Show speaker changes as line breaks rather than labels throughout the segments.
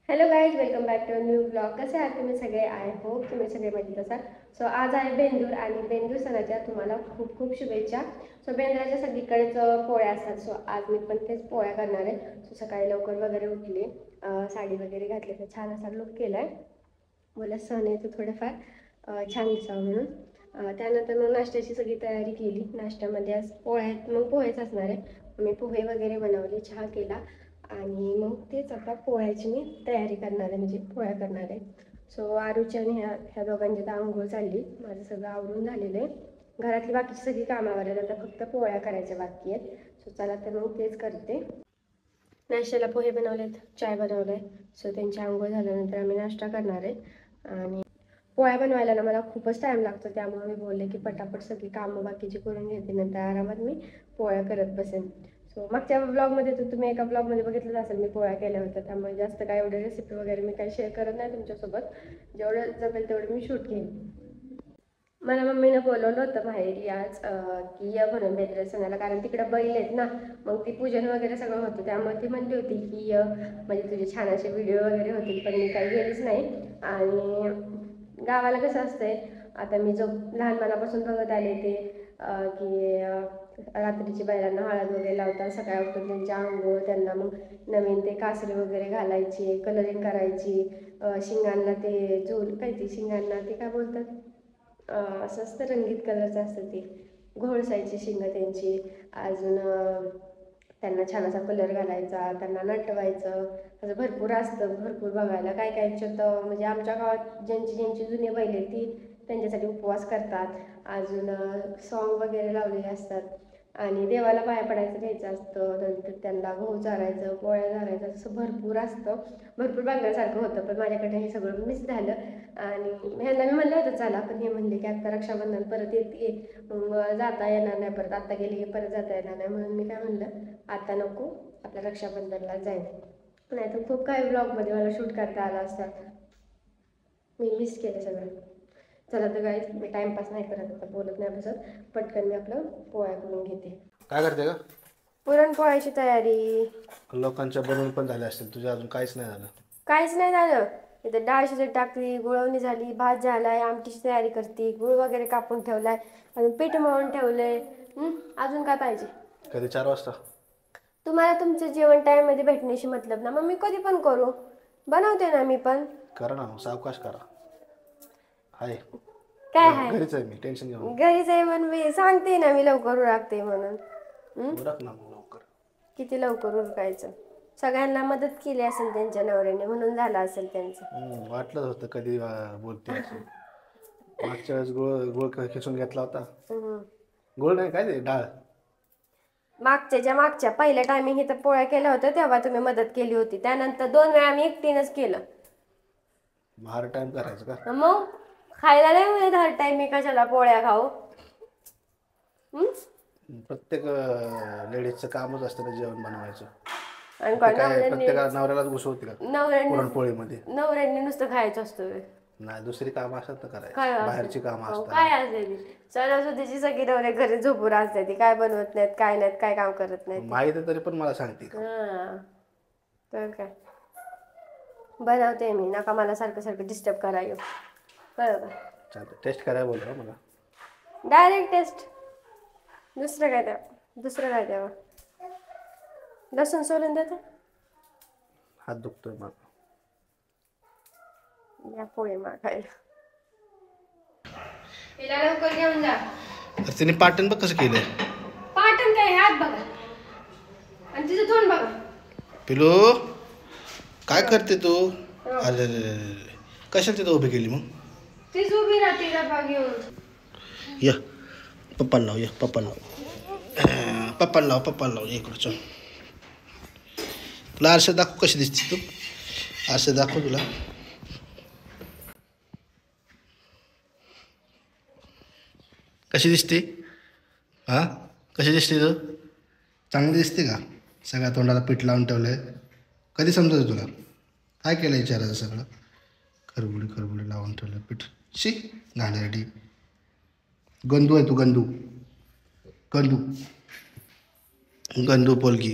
Hello guys, welcome back to new blog. कसे आहात तुम्ही सगळे? आय होप तुम्ही सगळे मजेत असाल. सो आज आहे बेंदूर आणि बेंदूर सणाच्या तुम्हाला खूप खूप शुभेच्छा. सो बेंद्राच्या सगळीकडेच पोळ्या असतात. सो आज मी पण तेच पोळ्या करणार आहे. सो सकाळी लवकर वगैरे उठली, साडी वगैरे घातली, तर छान असा लुक केला आहे. मला सण आहे तर थोडंफार छान दिसावं म्हणून. त्यानंतर मग नाश्त्याची सगळी तयारी केली. नाश्त्यामध्ये आज पोळ्या आहेत, मग पोहेच असणार आहे. मी पोहे वगैरे बनवले, चहा केला आणि मग तेच आता पोळ्याची मी तयारी करणार आहे, म्हणजे पोळ्या करणार आहे. सो आरुची आणि ह्या दोघांची तर आंघोळ चालली. माझं सगळं आवरून झालेलं आहे. घरातली बाकीची सगळी कामावर आहेत, आता फक्त पोळ्या करायच्या बाकी आहेत. सो चला तर मग तेच करते. नाश्त्याला पोहे बनवलेत, चाय बनवलं आहे. सो त्यांची आंघोळ झाल्यानंतर आम्ही नाश्ता करणार आहे. आणि पोळ्या बनवायला ना मला खूपच टाईम लागतो, त्यामुळे मी बोलले की पटापट सगळी कामं बाकीची करून घेते, नंतर आरामात मी पोळ्या करत बसेन. सो मागच्या ब्लॉगमध्ये तर तुम्ही एका ब्लॉगमध्ये बघितलंच असेल, मी पोळ्या केल्या होत्या. त्यामुळे जास्त काय एवढे रेसिपी वगैरे मी काही शेअर करत नाही तुमच्यासोबत. जेवढं जमेल तेवढं मी शूट घेईन. मला मम्मीनं बोलवलं होतं माहेरी आज, की या म्हणून बेंद्र सणाला, कारण तिकडे बैल आहेत ना, मग ती पूजन वगैरे सगळं होतं. त्यामुळे ती म्हणली होती की म्हणजे तुझे छान असे व्हिडिओ वगैरे होतील, पण मी काही गेलीच नाही. आणि गावाला कसं असतंय, आता मी जो लहानपणापासून बघत आले ते की रात्रीची बैलांना हळद वगैरे लावतात, सकाळी उठून त्यांची आंघोळ, त्यांना मग नवीन ते कासरे वगैरे घालायची, कलरिंग करायची, शिंगांना ते झोल काय ती शिंगांना ते काय बोलतात, असं असतं रंगीत कलरचं असतं ते, घोळसायची शिंगं त्यांची. अजून त्यांना छान असा कलर घालायचा, त्यांना नटवायचं, असं भरपूर असतं. भरपूर बघायला काय काय याच्यात, म्हणजे आमच्या गावात ज्यांची जुनी बैल आहेत ती त्यांच्यासाठी उपवास करतात. अजून सॉन्ग वगैरे लावलेले असतात आणि देवाला पाया पडायचं घ्यायचं असतं. नंतर त्यांना गहू चारायचं, पोळ्या चारायचं, असं भरपूर असतं. भरपूर बघण्यासारखं होतं, पण माझ्याकडे हे सगळं मिस झालं. आणि ह्यांना मी म्हणलं होतं चला, पण हे म्हणले की आता रक्षाबंधन परत येते, मग जाता येणार नाही परत, आता गेली की परत जाता येणार नाही, म्हणून मी काय म्हणलं आता नको, आपल्या रक्षाबंधनला जाईल. नाही तर खूप काही ब्लॉगमध्ये मला शूट करता आला असता. मी मिस केलं सगळं. चला तर गाईज, मी टाइमपास नाही करत, आता बोलत नाही बसत, पटकन मी आपलं पोळ्या करून घेते.
काय करते का?
पुरणपोळ्याची तयारी.
लोकांच्या बनवून पण झाल्या असतील, तुझ्या अजून काहीच नाही झालं.
काहीच नाही झालं. इथं डाळ शिजत टाकली, गुळवणी झाली, भात झालाय, आमटीची तयारी करते, गुळ वगैरे कापून ठेवलाय, अजून पीठ मळून ठेवलंय. अजून काय पाहिजे?
कधी 4 वाजता?
तुम्हाला तुमचं जेवण टाईममध्ये भेटण्याशी मतलब ना, मग मी कधी पण करू, बनवते ना मी पण.
करा ना, सावकाश करा. हाय
काय आहे?
घरीच आहे मी, टेन्शन घेऊ नको.
घरीच आहे म्हणून मी सांगते ना, मी लवकर उरकते म्हणून.
उरक ना मग लवकर.
किती लवकर उरकायचं? सगळ्यांना मदत केली असेल त्यांच्या नवऱ्याने, म्हणून झालं असेल त्यांचं.
वाटलं होतं कधी बोलते अशी. मागच्या वेळेस गुळ खिसून घेतला होता. गुळ नाही, काय ते डाळ.
मागच्या पहिल्या टायमिंग इथं पोळ्या केल्या होत्या तेव्हा तुम्ही मदत केली होती. त्यानंतर 2 वेळा मी एकटीनंच केलं.
हर टाइम करायचं का?
मग खायला नाही मिळत हर टाइम, मी कशाला पोळ्या खाऊ?
प्रत्येक लेडीजचं कामच असतं ना जेवण बनवायचं.
आणि
काय प्रत्येक नवऱ्यालाच घुसवते का पुरणपोळीमध्ये?
नवऱ्यांनी नुसतं खायचं असतं.
नाही, दुसरी कामं असतात ना करायची,
काय
बाहेरची कामं असतात.
काय असते ती? सणासुदीची सगळी नवरे घरी झोपून असते, ती काय बनवत नाहीत, काय नाहीत, काय काम करत नाहीत.
माहिती आहे तरी पण मला सांगते का?
तर काय बनवते मी, नका मला सारखं सारखं डिस्टर्ब करायला. बरोबर,
चालतं. टेस्ट करायला बोलतो मला.
Direct test. दुसरं काय द्यावं? लसूण सोलून देते.
हात दुखतोय मला.
या पोळी मागायला. तिला लवकर घेऊन जा.
तिने पाटण बघ कसं केलंय.
पाटण काय, हात बघा आणि तिचं तोंड बघा.
पिलू काय करते तू? अरे कशाला तिथं उभी केली मग?
तीच उभी राहते डबा घेऊन.
या पप्पाला लाव, या पप्पाला लाव इकडं. चल तुला आरशात दाखव कशी दिसते तू. आरशात दाखव तुला. कशी दिसते? कशी दिसते तू? चांगली दिसते का? सगळ्या तोंडाला पीठ लावून ठेवलंय. कधी समजतं तुला? काय केलं विचारायचं सगळं? खरबुडी लावून ठेवलं पीठ. शी घाणेरडी गंदू आहे तू, गंदू पोलगी.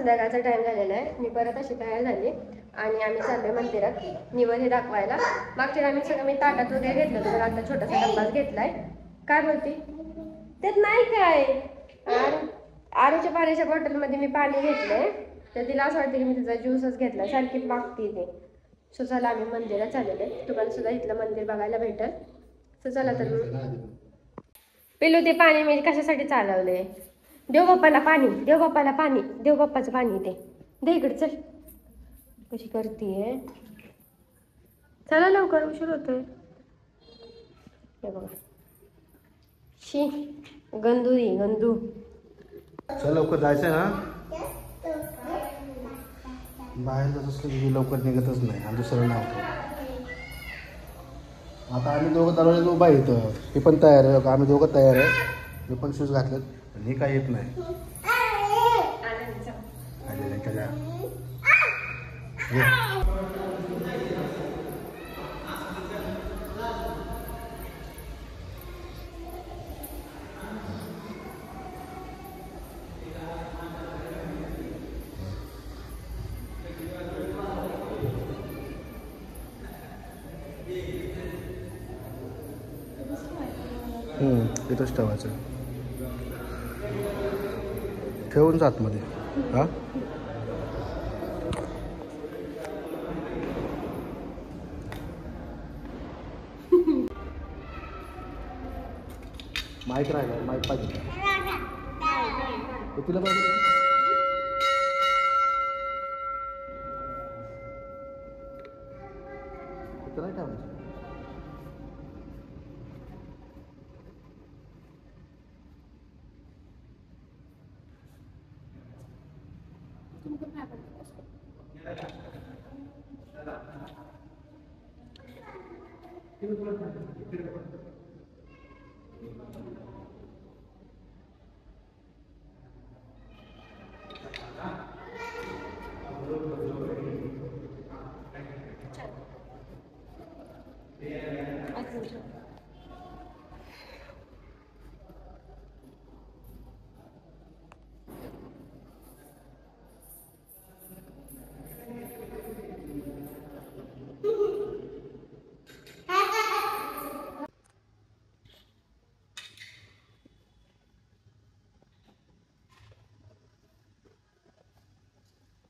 संध्याकाळचा टाइम झालेला आहे. मी परत अशी तयार झाली आणि आम्ही चाललोय मंदिरात निवद हे दाखवायला. मागच्या आम्ही सगळं मी ताटात वगैरे घेतलं तर आता छोटासा डब्बाच घेतलाय. काय बोलते त्यात नाही काय. आरूच्या पाण्याच्या बॉटलमध्ये मी पाणी घेतलंय तर तिला असं वाटतं की मी तिचा ज्यूसच घेतला, सारखी मागते ते. सो चला आम्ही मंदिरात चाललेलो आहे. तुम्हाला सुद्धा इथलं मंदिर बघायला भेटेल. सो चला तर पिलू ते पाणी म्हणजे कशासाठी चालवलंय. देव बाप्पाला पाणी, देव बाप्पाला पाणी, देव बाप्पाचं पाणी ते दे इकडे चल. कशी करतीये. चला लवकर उशीर होतोय. हे बघा शी गंदू ही गंदू.
चल लवकर जायचं ना. बाहेर जात असलं की लवकर निघतच नाही आणि दुसरं नाव. आता आम्ही दोघं दरवाजा उभा इथं. हे पण तयार आहे. आम्ही दोघं तयार आहे. मी पण शूज घातलेत. हे काय येत नाही. इथंच ठेवायचं. ठेवून जात मध्ये. हा माईक राहिला. माईक पाहिजे तुला पाहिजे. नाही ठेवायचं.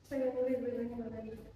सगळ्यांनी वेगवेगळं निवडायचं.